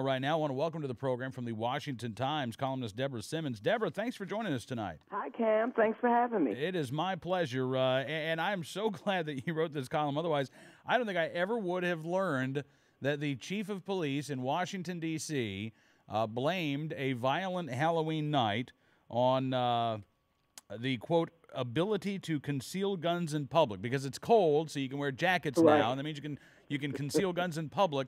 Right now, I want to welcome to the program from the Washington Times columnist Deborah Simmons. Deborah, thanks for joining us tonight. Hi, Cam. Thanks for having me. It is my pleasure, and I'm so glad that you wrote this column. Otherwise, I don't think I ever would have learned that the chief of police in Washington, D.C., blamed a violent Halloween night on the, quote, ability to conceal guns in public, because it's cold, so you can wear jackets now, and that means you can conceal guns in public.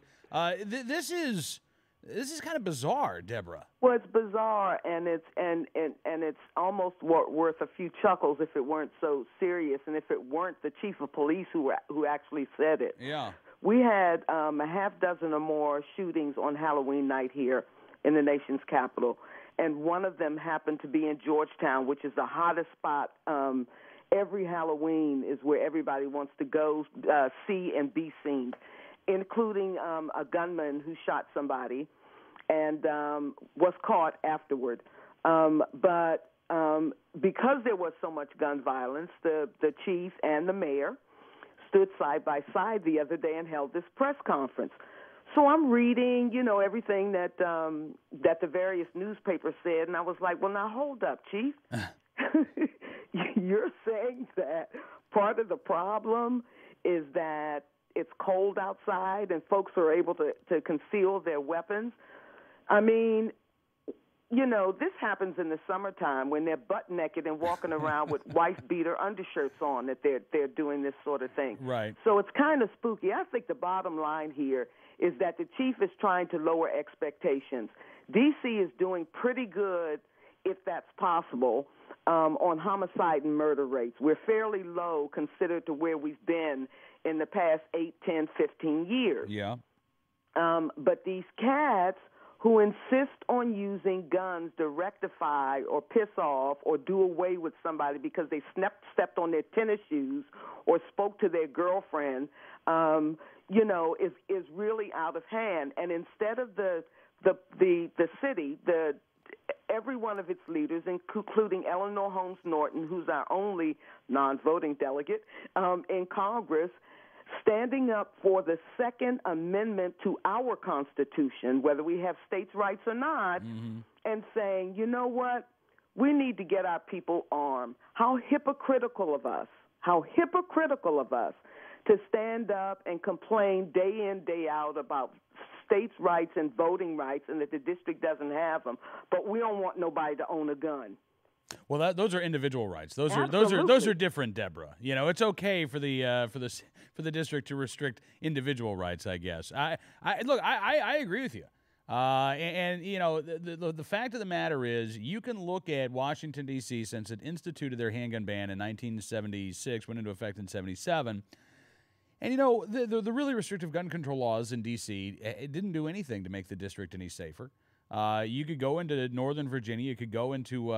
This is kind of bizarre, Deborah. Well, it's bizarre, and it's almost worth a few chuckles if it weren't so serious, and if it weren't the chief of police who actually said it. Yeah. We had a half dozen or more shootings on Halloween night here in the nation's capital, and one of them happened to be in Georgetown, which is the hottest spot. Every Halloween is where everybody wants to go see and be seen, including a gunman who shot somebody and was caught afterward. But because there was so much gun violence, the chief and the mayor stood side by side the other day and held this press conference. So I'm reading, everything that the various newspapers said, and I was like, well, now hold up, Chief. You're saying that part of the problem is that it's cold outside and folks are able to conceal their weapons? I mean, this happens in the summertime when they're butt naked and walking around with wife-beater undershirts on, that they're doing this sort of thing. Right. So it's kind of spooky. I think the bottom line here is that the chief is trying to lower expectations. D.C. is doing pretty good, if that's possible, on homicide and murder rates. We're fairly low considered to where we've been in the past 8, 10, 15 years. Yeah. But these cats who insist on using guns to rectify or piss off or do away with somebody because they stepped on their tennis shoes or spoke to their girlfriend, is really out of hand. And instead of the city, every one of its leaders, including Eleanor Holmes Norton, who's our only non-voting delegate in Congress, standing up for the Second Amendment to our Constitution, whether we have states' rights or not, and saying, you know what, we need to get our people armed. How hypocritical of us to stand up and complain day in, day out about states' rights and voting rights and that the district doesn't have them, but we don't want nobody to own a gun. Well, those are individual rights. Those are different, Deborah. It's okay for the district to restrict individual rights, I guess. I agree with you. The fact of the matter is, you can look at Washington, D.C., since it instituted their handgun ban in 1976, went into effect in 77. And, the really restrictive gun control laws in D.C., it didn't do anything to make the district any safer. You could go into Northern Virginia, you could go into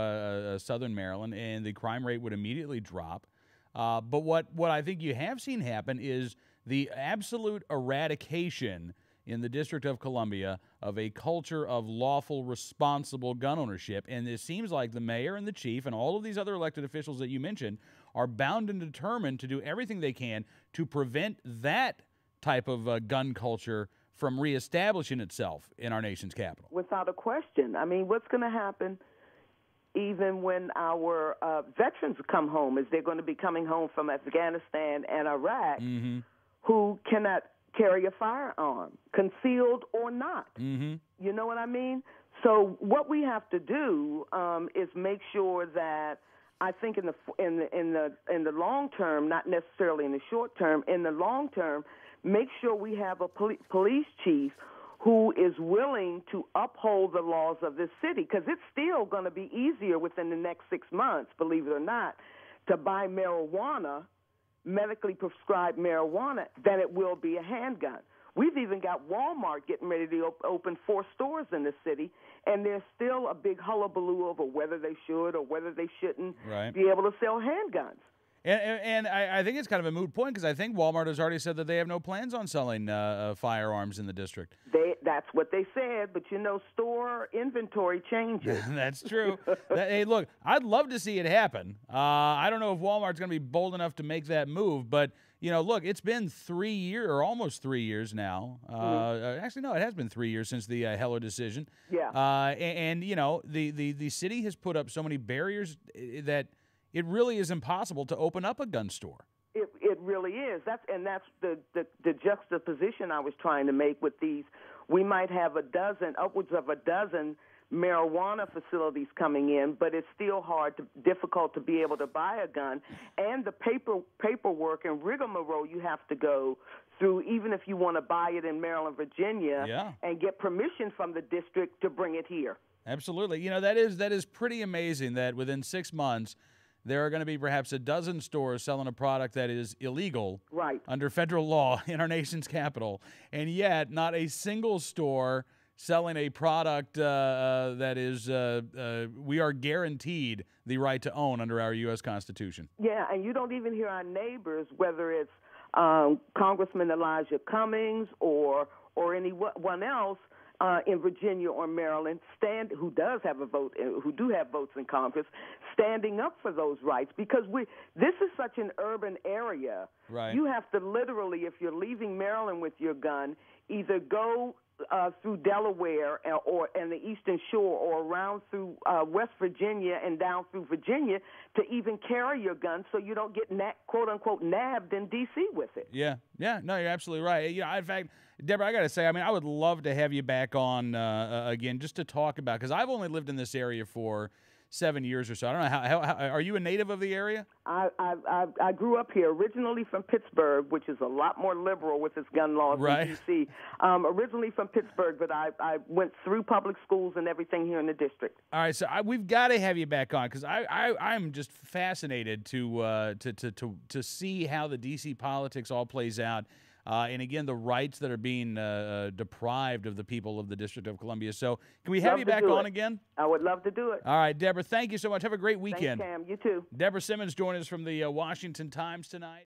Southern Maryland, and the crime rate would immediately drop. But what I think you have seen happen is the absolute eradication in the District of Columbia of a culture of lawful, responsible gun ownership. And it seems like the mayor and the chief and all of these other elected officials that you mentioned are bound and determined to do everything they can to prevent that type of gun culture from reestablishing itself in our nation's capital. Without a question. I mean, what's going to happen even when our veterans come home, as they're going to be coming home from Afghanistan and Iraq, who cannot carry a firearm, concealed or not? You know what I mean? So what we have to do is make sure that, I think in the long term, not necessarily in the short term, in the long term, make sure we have a police chief who is willing to uphold the laws of this city, because it's still going to be easier within the next 6 months, believe it or not, to buy marijuana, medically prescribed marijuana, than it will be a handgun. We've even got Walmart getting ready to open 4 stores in the city, and there's still a big hullabaloo over whether they should or whether they shouldn't be able to sell handguns. And I think it's kind of a moot point, because I think Walmart has already said that they have no plans on selling firearms in the district. That's what they said, but store inventory changes. That's true. Hey, look, I'd love to see it happen. I don't know if Walmart's going to be bold enough to make that move, but look, it's been 3 years or almost 3 years now. Actually, no, it has been 3 years since the Heller decision. Yeah. The city has put up so many barriers that it really is impossible to open up a gun store. It really is. That's the juxtaposition I was trying to make with these. We might have upwards of a dozen marijuana facilities coming in, but it's still difficult to be able to buy a gun, and the paperwork and rigmarole you have to go through, even if you want to buy it in Maryland, Virginia, and get permission from the district to bring it here. Absolutely. That is pretty amazing that within 6 months there are going to be perhaps a dozen stores selling a product that is illegal under federal law in our nation's capital, and yet not a single store selling a product that is we are guaranteed the right to own under our U.S. Constitution. Yeah, and you don't even hear our neighbors, whether it's Congressman Elijah Cummings or anyone else in Virginia or Maryland who does have a vote, who do have votes in Congress, standing up for those rights, because this is such an urban area. Right. You have to literally, if you're leaving Maryland with your gun, either go through Delaware and the Eastern Shore, or around through West Virginia and down through Virginia to even carry your gun, so you don't get quote unquote nabbed in D.C. with it. Yeah, no, you're absolutely right. In fact, Deborah, I got to say, I would love to have you back on again just to talk about, because I've only lived in this area for 7 years or so. I don't know how are you a native of the area? I grew up here, originally from Pittsburgh, which is a lot more liberal with its gun laws than D.C. Originally from Pittsburgh, but I went through public schools and everything here in the district. All right, so we've got to have you back on, because I'm just fascinated to see how the D.C. politics all plays out. And again, the rights that are being deprived of the people of the District of Columbia. So can we have you back on again? I would love to do it. All right, Deborah, thank you so much. Have a great weekend. Thanks, Cam. You too. Deborah Simmons joined us from the Washington Times tonight.